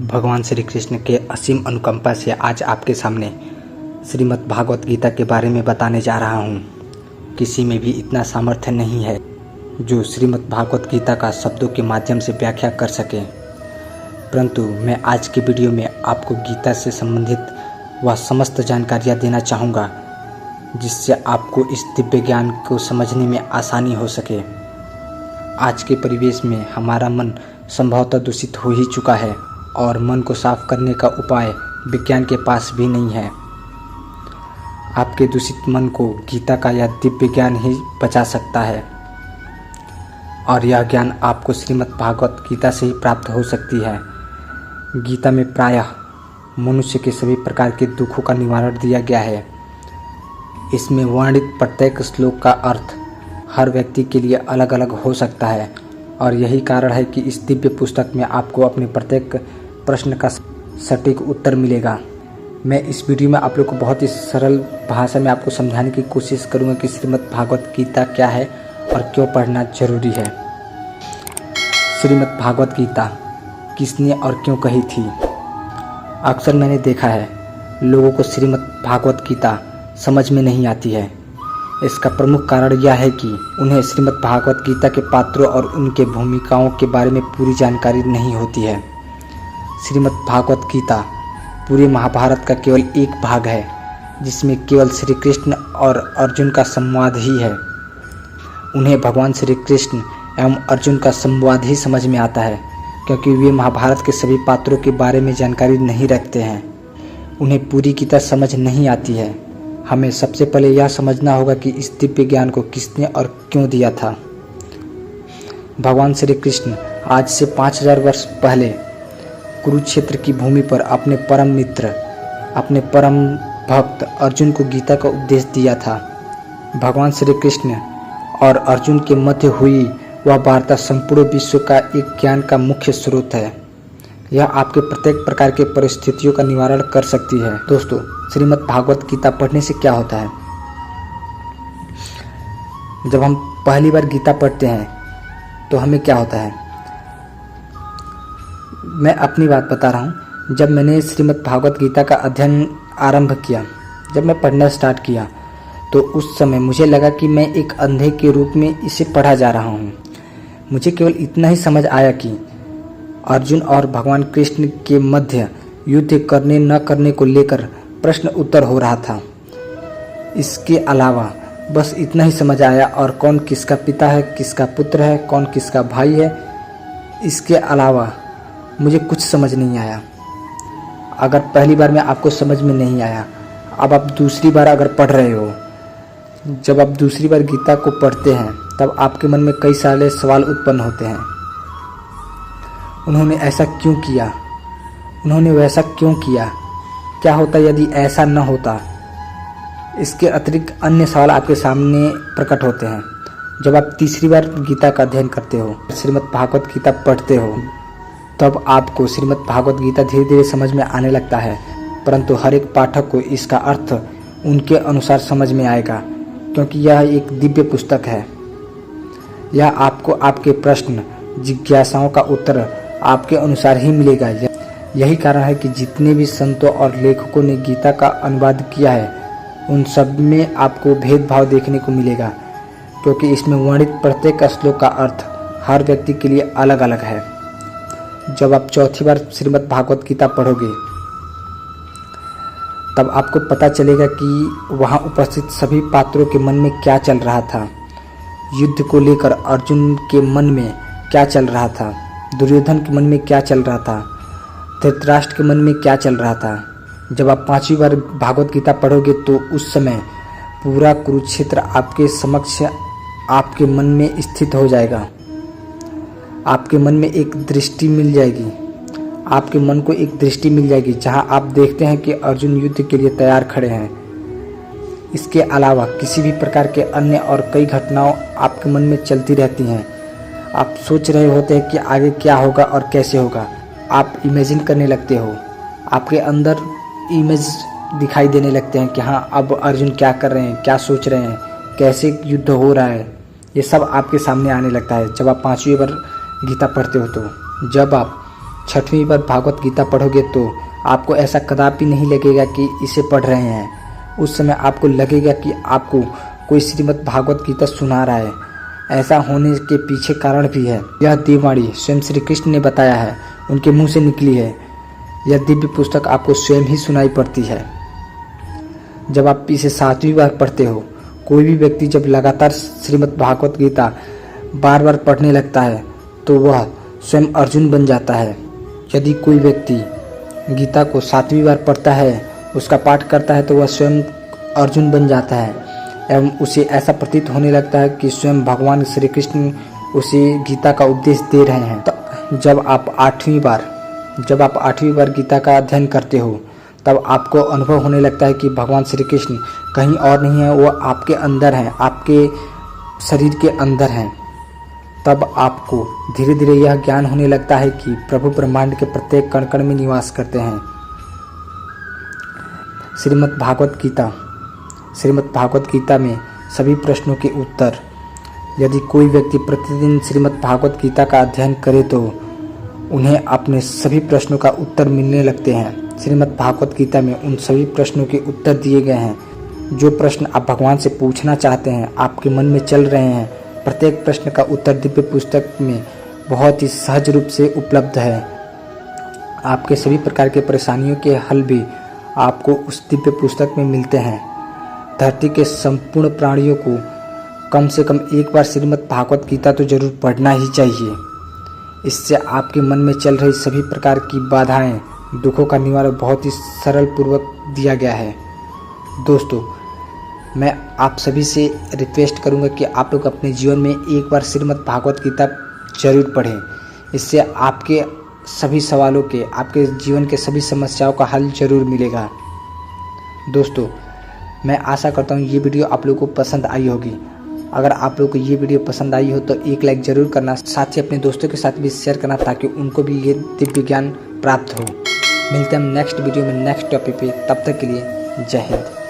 भगवान श्री कृष्ण के असीम अनुकंपा से आज आपके सामने श्रीमद् भागवत गीता के बारे में बताने जा रहा हूँ। किसी में भी इतना सामर्थ्य नहीं है जो श्रीमद् भागवत गीता का शब्दों के माध्यम से व्याख्या कर सके, परंतु मैं आज के वीडियो में आपको गीता से संबंधित वह समस्त जानकारियाँ देना चाहूँगा जिससे आपको इस दिव्य ज्ञान को समझने में आसानी हो सके। आज के परिवेश में हमारा मन संभवतः दूषित हो ही चुका है और मन को साफ करने का उपाय विज्ञान के पास भी नहीं है। आपके दूषित मन को गीता का यह दिव्य ज्ञान ही बचा सकता है और यह ज्ञान आपको श्रीमद् भागवत गीता से ही प्राप्त हो सकती है। गीता में प्रायः मनुष्य के सभी प्रकार के दुखों का निवारण दिया गया है। इसमें वर्णित प्रत्येक श्लोक का अर्थ हर व्यक्ति के लिए अलग अलग हो सकता है और यही कारण है कि इस दिव्य पुस्तक में आपको अपने प्रत्येक प्रश्न का सटीक उत्तर मिलेगा। मैं इस वीडियो में आप लोग को बहुत ही सरल भाषा में आपको समझाने की कोशिश करूंगा कि श्रीमद् भागवत गीता क्या है और क्यों पढ़ना जरूरी है। श्रीमद् भागवत गीता किसने और क्यों कही थी? अक्सर मैंने देखा है लोगों को श्रीमद् भागवत गीता समझ में नहीं आती है। इसका प्रमुख कारण यह है कि उन्हें श्रीमद् भागवत गीता के पात्रों और उनके भूमिकाओं के बारे में पूरी जानकारी नहीं होती है। श्रीमद् भागवत गीता पूरे महाभारत का केवल एक भाग है जिसमें केवल श्री कृष्ण और अर्जुन का संवाद ही है। उन्हें भगवान श्री कृष्ण एवं अर्जुन का संवाद ही समझ में आता है क्योंकि वे महाभारत के सभी पात्रों के बारे में जानकारी नहीं रखते हैं। उन्हें पूरी गीता समझ नहीं आती है। हमें सबसे पहले यह समझना होगा कि इस दिव्य ज्ञान को किसने और क्यों दिया था। भगवान श्री कृष्ण आज से 5000 वर्ष पहले कुरुक्षेत्र की भूमि पर अपने परम मित्र, अपने परम भक्त अर्जुन को गीता का उपदेश दिया था। भगवान श्री कृष्ण और अर्जुन के मध्य हुई वह वार्ता संपूर्ण विश्व का एक ज्ञान का मुख्य स्रोत है। यह आपके प्रत्येक प्रकार के परिस्थितियों का निवारण कर सकती है। दोस्तों, श्रीमद् भागवत गीता पढ़ने से क्या होता है? जब हम पहली बार गीता पढ़ते हैं तो हमें क्या होता है? मैं अपनी बात बता रहा हूँ। जब मैंने श्रीमद् भागवत गीता का अध्ययन आरंभ किया, जब मैं पढ़ना स्टार्ट किया तो उस समय मुझे लगा कि मैं एक अंधे के रूप में इसे पढ़ा जा रहा हूँ। मुझे केवल इतना ही समझ आया कि अर्जुन और भगवान कृष्ण के मध्य युद्ध करने न करने को लेकर प्रश्न उत्तर हो रहा था। इसके अलावा बस इतना ही समझ आया और कौन किसका पिता है, किसका पुत्र है, कौन किसका भाई है, इसके अलावा मुझे कुछ समझ नहीं आया। अगर पहली बार में आपको समझ में नहीं आया, अब आप दूसरी बार अगर पढ़ रहे हो, जब आप दूसरी बार गीता को पढ़ते हैं तब आपके मन में कई सारे सवाल उत्पन्न होते हैं। उन्होंने ऐसा क्यों किया? उन्होंने वैसा क्यों किया? क्या होता यदि ऐसा न होता? इसके अतिरिक्त अन्य सवाल आपके सामने प्रकट होते हैं। जब आप तीसरी बार गीता का अध्ययन करते हो, श्रीमद् भागवत गीता पढ़ते हो, तब आपको श्रीमद् भागवत गीता धीरे धीरे समझ में आने लगता है, परंतु हर एक पाठक को इसका अर्थ उनके अनुसार समझ में आएगा क्योंकि यह एक दिव्य पुस्तक है। यह आपको आपके प्रश्न, जिज्ञासाओं का उत्तर आपके अनुसार ही मिलेगा। यही कारण है कि जितने भी संतों और लेखकों ने गीता का अनुवाद किया है उन सब में आपको भेदभाव देखने को मिलेगा क्योंकि इसमें वर्णित प्रत्येक श्लोक का अर्थ हर व्यक्ति के लिए अलग अलग है। जब आप चौथी बार श्रीमद् भागवत गीता पढ़ोगे तब आपको पता चलेगा कि वहाँ उपस्थित सभी पात्रों के मन में क्या चल रहा था। युद्ध को लेकर अर्जुन के मन में क्या चल रहा था, दुर्योधन के मन में क्या चल रहा था, धृतराष्ट्र के मन में क्या चल रहा था। जब आप 5वीं बार भागवत गीता पढ़ोगे तो उस समय पूरा कुरुक्षेत्र आपके समक्ष आपके मन में स्थित हो जाएगा। आपके मन में एक दृष्टि मिल जाएगी, आपके मन को एक दृष्टि मिल जाएगी जहां आप देखते हैं कि अर्जुन युद्ध के लिए तैयार खड़े हैं। इसके अलावा किसी भी प्रकार के अन्य और कई घटनाओं आपके मन में चलती रहती हैं। आप सोच रहे होते हैं कि आगे क्या होगा और कैसे होगा। आप इमेजिन करने लगते हो, आपके अंदर इमेज दिखाई देने लगते हैं कि हाँ, अब अर्जुन क्या कर रहे हैं, क्या सोच रहे हैं, कैसे युद्ध हो रहा है। ये सब आपके सामने आने लगता है जब आप 5वीं बार गीता पढ़ते हो। तो जब आप 6वीं बार भागवत गीता पढ़ोगे तो आपको ऐसा कदापि नहीं लगेगा कि इसे पढ़ रहे हैं। उस समय आपको लगेगा कि आपको कोई श्रीमद् भागवत गीता सुना रहा है। ऐसा होने के पीछे कारण भी है। यह देववाणी स्वयं श्री कृष्ण ने बताया है, उनके मुंह से निकली है। यह दिव्य पुस्तक आपको स्वयं ही सुनाई पड़ती है। जब आप इसे 7वीं बार पढ़ते हो, कोई भी व्यक्ति जब लगातार श्रीमद् भागवत गीता बार बार पढ़ने लगता है तो वह स्वयं अर्जुन बन जाता है। यदि कोई व्यक्ति गीता को 7वीं बार पढ़ता है, उसका पाठ करता है, तो वह स्वयं अर्जुन बन जाता है एवं उसे ऐसा प्रतीत होने लगता है कि स्वयं भगवान श्री कृष्ण उसे गीता का उपदेश दे रहे हैं। तो जब आप 8वीं बार गीता का अध्ययन करते हो, तब आपको अनुभव होने लगता है कि भगवान श्री कृष्ण कहीं और नहीं है, वो आपके अंदर हैं, आपके शरीर के अंदर हैं। तब आपको धीरे धीरे यह ज्ञान होने लगता है कि प्रभु ब्रह्मांड के प्रत्येक कण कण में निवास करते हैं। श्रीमद् भागवत गीता में सभी प्रश्नों के उत्तर। यदि कोई व्यक्ति प्रतिदिन श्रीमद् भागवत गीता का अध्ययन करे तो उन्हें अपने सभी प्रश्नों का उत्तर मिलने लगते हैं। श्रीमद् भागवत गीता में उन सभी प्रश्नों के उत्तर दिए गए हैं। जो प्रश्न आप भगवान से पूछना चाहते हैं, आपके मन में चल रहे हैं, प्रत्येक प्रश्न का उत्तर दिव्य पुस्तक में बहुत ही सहज रूप से उपलब्ध है। आपके सभी प्रकार के परेशानियों के हल भी आपको उस दिव्य पुस्तक में मिलते हैं। धरती के संपूर्ण प्राणियों को कम से कम एक बार श्रीमद् भागवत गीता तो जरूर पढ़ना ही चाहिए। इससे आपके मन में चल रही सभी प्रकार की बाधाएं, दुखों का निवारण बहुत ही सरल पूर्वक दिया गया है। दोस्तों, मैं आप सभी से रिक्वेस्ट करूंगा कि आप लोग अपने जीवन में एक बार श्रीमद् भागवत गीता जरूर पढ़ें। इससे आपके सभी सवालों के, आपके जीवन के सभी समस्याओं का हल जरूर मिलेगा। दोस्तों, मैं आशा करता हूँ ये वीडियो आप लोगों को पसंद आई होगी। अगर आप लोगों को ये वीडियो पसंद आई हो तो एक लाइक ज़रूर करना, साथ ही अपने दोस्तों के साथ भी शेयर करना ताकि उनको भी ये दिव्य ज्ञान प्राप्त हो। मिलते हैं हम नेक्स्ट वीडियो में नेक्स्ट टॉपिक पे। तब तक के लिए जय हिंद।